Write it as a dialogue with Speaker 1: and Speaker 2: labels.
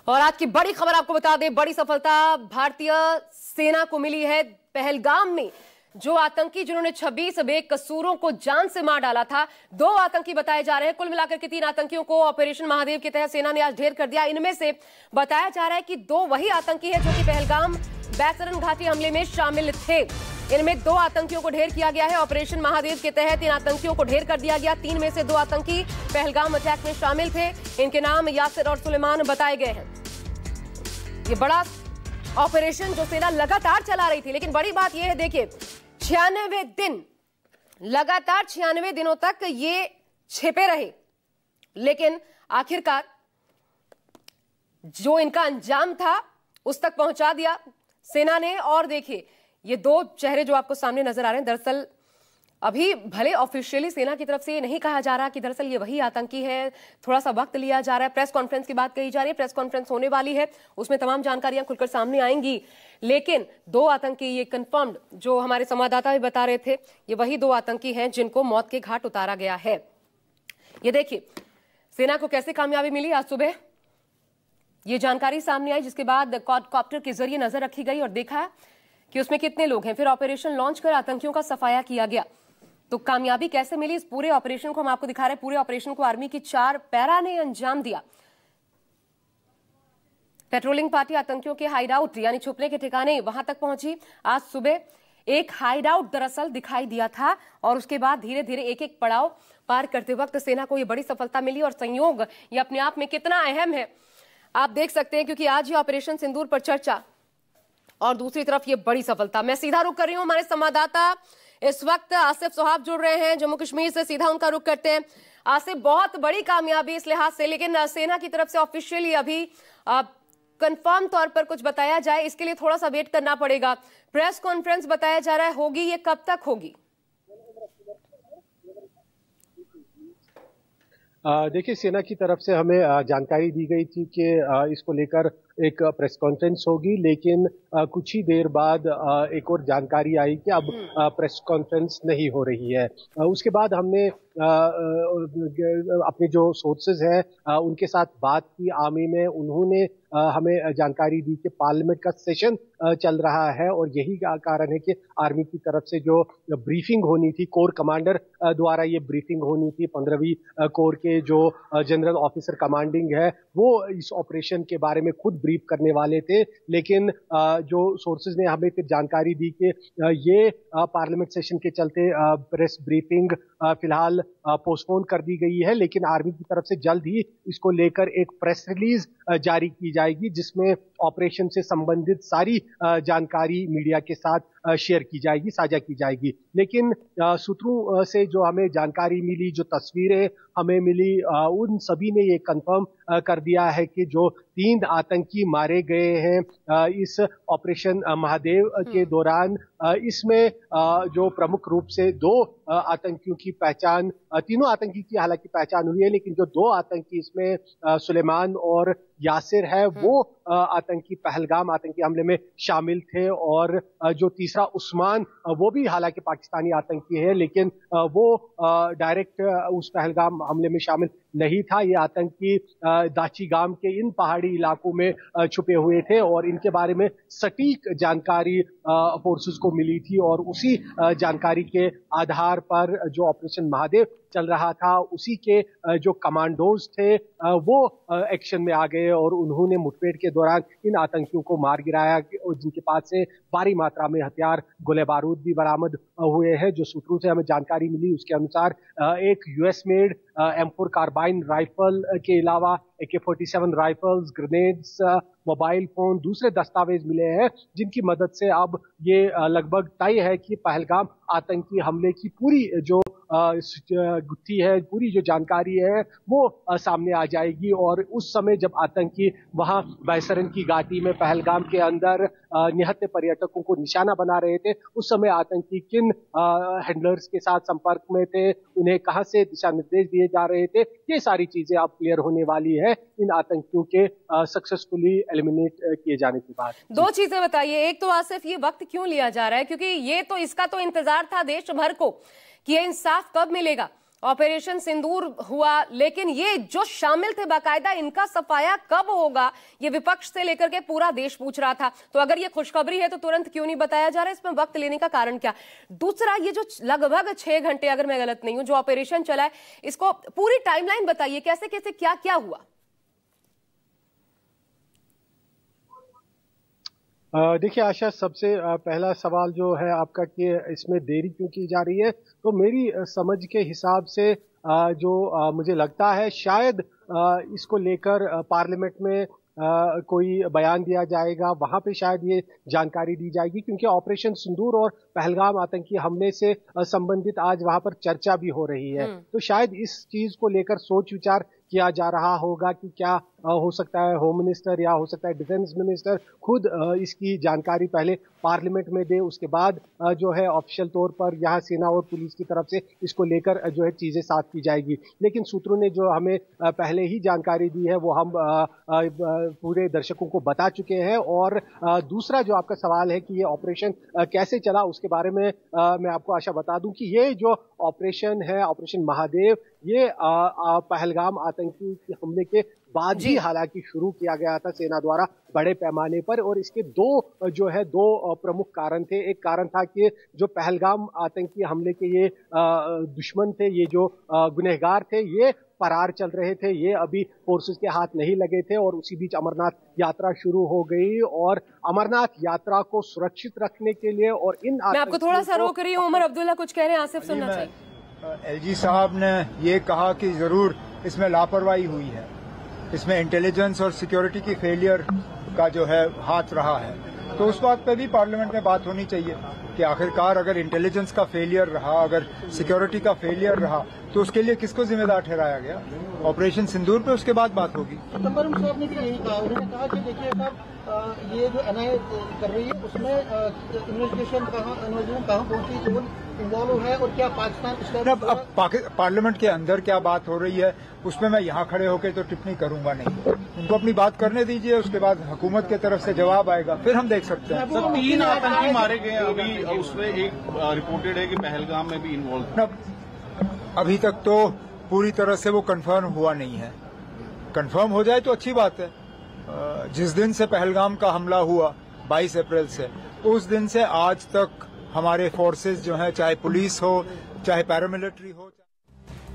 Speaker 1: और आज की बड़ी खबर आपको बता दें, बड़ी सफलता भारतीय सेना को मिली है। पहलगाम में जो आतंकी जिन्होंने 26 बेकसूरों को जान से मार डाला था, 2 आतंकी बताए जा रहे हैं। कुल मिलाकर के 3 आतंकियों को ऑपरेशन महादेव के तहत सेना ने आज ढेर कर दिया। इनमें से बताया जा रहा है कि 2 वही आतंकी है जो कि पहलगाम बैतरन घाटी हमले में शामिल थे। इनमें 2 आतंकियों को ढेर किया गया है। ऑपरेशन महादेव के तहत इन आतंकियों को ढेर कर दिया गया। 3 में से 2 आतंकी पहलगाम अटैक में शामिल थे। इनके नाम यासिर और सुलेमान बताए गए हैं। ये बड़ा ऑपरेशन जो सेना लगातार चला रही थी, लेकिन बड़ी बात यह है, देखिए 96 दिन लगातार 96 दिनों तक ये छिपे रहे, लेकिन आखिरकार जो इनका अंजाम था उस तक पहुंचा दिया सेना ने। और देखिए ये 2 चेहरे जो आपको सामने नजर आ रहे हैं, दरअसल अभी भले ऑफिशियली सेना की तरफ से ये नहीं कहा जा रहा कि दरअसल ये वही आतंकी है, थोड़ा सा वक्त लिया जा रहा है। प्रेस कॉन्फ्रेंस की बात कही जा रही है, प्रेस कॉन्फ्रेंस होने वाली है, उसमें तमाम जानकारियां खुलकर सामने आएंगी। लेकिन 2 आतंकी ये कंफर्म्ड, जो हमारे संवाददाता भी बता रहे थे, ये वही 2 आतंकी हैं जिनको मौत के घाट उतारा गया है। ये देखिए सेना को कैसे कामयाबी मिली। आज सुबह ये जानकारी सामने आई, जिसके बाद क्वाडकॉप्टर के जरिए नजर रखी गई और देखा कि उसमें कितने लोग हैं। फिर ऑपरेशन लॉन्च कर आतंकियों का सफाया किया गया। तो कामयाबी कैसे मिली, इस पूरे ऑपरेशन को हम आपको दिखा रहे हैं। पूरे ऑपरेशन को आर्मी की 4 पैरा ने अंजाम दिया। पेट्रोलिंग पार्टी आतंकियों के हाइडआउट यानी छुपने के ठिकाने वहां तक पहुंची। आज सुबह एक हाइडआउट दरअसल दिखाई दिया था और उसके बाद धीरे धीरे एक पड़ाव पार करते वक्त सेना को यह बड़ी सफलता मिली। और संयोग ये अपने आप में कितना अहम है आप देख सकते हैं, क्योंकि आज ये ऑपरेशन सिंदूर पर चर्चा और दूसरी तरफ ये बड़ी सफलता। मैं सीधा रुख कर रही हूं, हमारे संवाददाता इस वक्त आसिफ सुहाब जुड़ रहे हैं जम्मू कश्मीर से, सीधा उनका रुख करते हैं। आसिफ, बहुत बड़ी कामयाबी इस लिहाज से, लेकिन सेना की तरफ से ऑफिशियली अभी कंफर्म तौर पर कुछ बताया जाए इसके लिए थोड़ा सा वेट करना पड़ेगा। प्रेस कॉन्फ्रेंस बताया जा रहा है होगी, ये कब तक होगी?
Speaker 2: देखिए, सेना की तरफ से हमें जानकारी दी गई थी कि इसको लेकर एक प्रेस कॉन्फ्रेंस होगी, लेकिन कुछ ही देर बाद एक और जानकारी आई कि अब प्रेस कॉन्फ्रेंस नहीं हो रही है। उसके बाद हमने अपने जो सोर्सेज हैं उनके साथ बात की आर्मी में। उन्होंने हमें जानकारी दी कि पार्लियामेंट का सेशन चल रहा है और यही कारण है कि आर्मी की तरफ से जो ब्रीफिंग होनी थी, कोर कमांडर द्वारा ये ब्रीफिंग होनी थी, 15वीं कोर के जो जनरल ऑफिसर कमांडिंग है वो इस ऑपरेशन के बारे में खुद ब्रीफ करने वाले थे। लेकिन जो सोर्सेज ने हमें फिर जानकारी दी कि ये पार्लियामेंट सेशन के चलते प्रेस ब्रीफिंग फिलहाल पोस्टपोन कर दी गई है। लेकिन आर्मी की तरफ से जल्द ही इसको लेकर एक प्रेस रिलीज जारी की जाएगी, जिसमें ऑपरेशन से संबंधित सारी जानकारी मीडिया के साथ शेयर की जाएगी, साझा की जाएगी। लेकिन सूत्रों से जो हमें जानकारी मिली, जो तस्वीरें हमें मिली, उन सभी ने ये कंफर्म कर दिया है कि जो 3 आतंकी मारे गए हैं इस ऑपरेशन महादेव के दौरान, इसमें जो प्रमुख रूप से 2 आतंकियों की पहचान, तीनों आतंकी की हालांकि पहचान हुई है, लेकिन जो 2 आतंकी इसमें सुलेमान और यासिर है, वो आतंकी पहलगाम आतंकी हमले में शामिल थे। और जो तीसरा उस्मान, वो भी हालांकि पाकिस्तानी आतंकी है, लेकिन वो डायरेक्ट उस पहलगाम हमले में शामिल नहीं था। ये आतंकी दाची गांव के इन पहाड़ी इलाकों में छुपे हुए थे और इनके बारे में सटीक जानकारी फोर्सेस को मिली थी और उसी जानकारी के आधार पर जो ऑपरेशन महादेव चल रहा था, उसी के जो कमांडोज थे वो एक्शन में आ गए और उन्होंने मुठभेड़ के दौरान इन आतंकियों को मार गिराया, जिनके पास से भारी मात्रा में हथियार, गोले बारूद भी बरामद हुए हैं। जो सूत्रों से हमें जानकारी मिली उसके अनुसार एक US made M4 carbene rifle के अलावा AK-47 rifles, grenades, mobile phone, दूसरे दस्तावेज मिले हैं, जिनकी मदद से अब ये लगभग तय है कि पहलगाम आतंकी हमले की पूरी जो गुत्थी है, पूरी जो जानकारी है वो सामने आ जाएगी। और उस समय जब आतंकी वहां बैसरन की घाटी में पहलगाम के अंदर निहत्थे पर्यटकों को निशाना बना रहे थे, उस समय आतंकी किन हैंडलर्स के साथ संपर्क में थे, उन्हें कहां से दिशा निर्देश दिए जा रहे थे, ये सारी चीजें अब क्लियर होने वाली है इन आतंकियों के सक्सेसफुली एलिमिनेट किए जाने के बाद।
Speaker 1: 2 चीजें बताइए, एक तो आसिफ ये वक्त क्यों लिया जा रहा है, क्योंकि ये तो इसका तो इंतजार था देश भर को कि ये इंसाफ कब मिलेगा, ऑपरेशन सिंदूर हुआ, लेकिन ये जो शामिल थे बाकायदा, इनका सफाया कब होगा, ये विपक्ष से लेकर के पूरा देश पूछ रहा था। तो अगर ये खुशखबरी है तो तुरंत क्यों नहीं बताया जा रहा है, इसमें वक्त लेने का कारण क्या? दूसरा, ये जो लगभग 6 घंटे, अगर मैं गलत नहीं हूं, जो ऑपरेशन चला है, इसको पूरी टाइमलाइन बताइए, कैसे कैसे क्या क्या हुआ?
Speaker 2: देखिए आशा, सबसे पहला सवाल जो है आपका कि इसमें देरी क्यों की जा रही है, तो मेरी समझ के हिसाब से जो मुझे लगता है शायद इसको लेकर पार्लियामेंट में कोई बयान दिया जाएगा, वहां पे शायद ये जानकारी दी जाएगी, क्योंकि ऑपरेशन सिंदूर और पहलगाम आतंकी हमले से संबंधित आज वहां पर चर्चा भी हो रही है। तो शायद इस चीज को लेकर सोच विचार किया जा रहा होगा कि क्या हो सकता है होम मिनिस्टर या हो सकता है डिफेंस मिनिस्टर खुद इसकी जानकारी पहले पार्लियामेंट में दे, उसके बाद जो है ऑफिशियल तौर पर यहाँ सेना और पुलिस की तरफ से इसको लेकर जो है चीजें साफ की जाएगी। लेकिन सूत्रों ने जो हमें पहले ही जानकारी दी है वो हम पूरे दर्शकों को बता चुके हैं। और दूसरा जो आपका सवाल है कि ये ऑपरेशन कैसे चला, उसके बारे में मैं आपको आशा बता दूं कि ये जो ऑपरेशन है, ऑपरेशन महादेव, ये पहलगाम आतंकी हमले के बाद ही हालांकि शुरू किया गया था सेना द्वारा बड़े पैमाने पर। और इसके दो प्रमुख कारण थे। एक कारण था कि जो पहलगाम आतंकी हमले के ये दुश्मन थे, ये जो गुनहगार थे, ये फरार चल रहे थे, ये अभी फोर्सेस के हाथ नहीं लगे थे। और उसी बीच अमरनाथ यात्रा शुरू हो गई और अमरनाथ यात्रा को सुरक्षित रखने के लिए और इन
Speaker 1: मैं आपको थोड़ा सा रोक रही हूँ, उमर अब्दुल्ला कुछ कह रहे हैं, आसिफ सुनना चाहिए।
Speaker 3: एलजी साहब ने ये कहा कि जरूर इसमें लापरवाही हुई है, इसमें इंटेलिजेंस और सिक्योरिटी की फेलियर का जो है हाथ रहा है। तो उस बात पे भी पार्लियामेंट में बात होनी चाहिए कि आखिरकार अगर इंटेलिजेंस का फेलियर रहा, अगर सिक्योरिटी का फेलियर रहा, तो उसके लिए किसको जिम्मेदार ठहराया गया। ऑपरेशन सिंदूर पे उसके बाद बात होगी।
Speaker 4: सितंबर में साहब ने भी यही कहा, उन्होंने कहा कि देखिए साहब ये जो एनआईए कर रही है उसमें इन्वेस्टिगेशन कहाँ पहुंची, कौन इन्वॉल्व है और क्या पाकिस्तान।
Speaker 3: अब पार्लियामेंट के अंदर क्या बात हो रही है उसमें मैं यहाँ खड़े होकर तो टिप्पणी करूंगा नहीं। उनको अपनी बात करने दीजिए, उसके बाद हुकूमत की तरफ से जवाब आएगा, फिर हम देख सकते हैं।
Speaker 5: सर, 3 आतंकी मारे गए अभी, उसमें एक रिपोर्टेड है कि पहलगाम में भी इन्वॉल्व।
Speaker 3: अभी तक तो पूरी तरह से वो कंफर्म हुआ नहीं है। कंफर्म हो जाए तो अच्छी बात है। जिस दिन से पहलगाम का हमला हुआ 22 अप्रैल से, उस दिन से आज तक हमारे फोर्सेस जो हैं, चाहे पुलिस हो चाहे पैरामिलिट्री हो,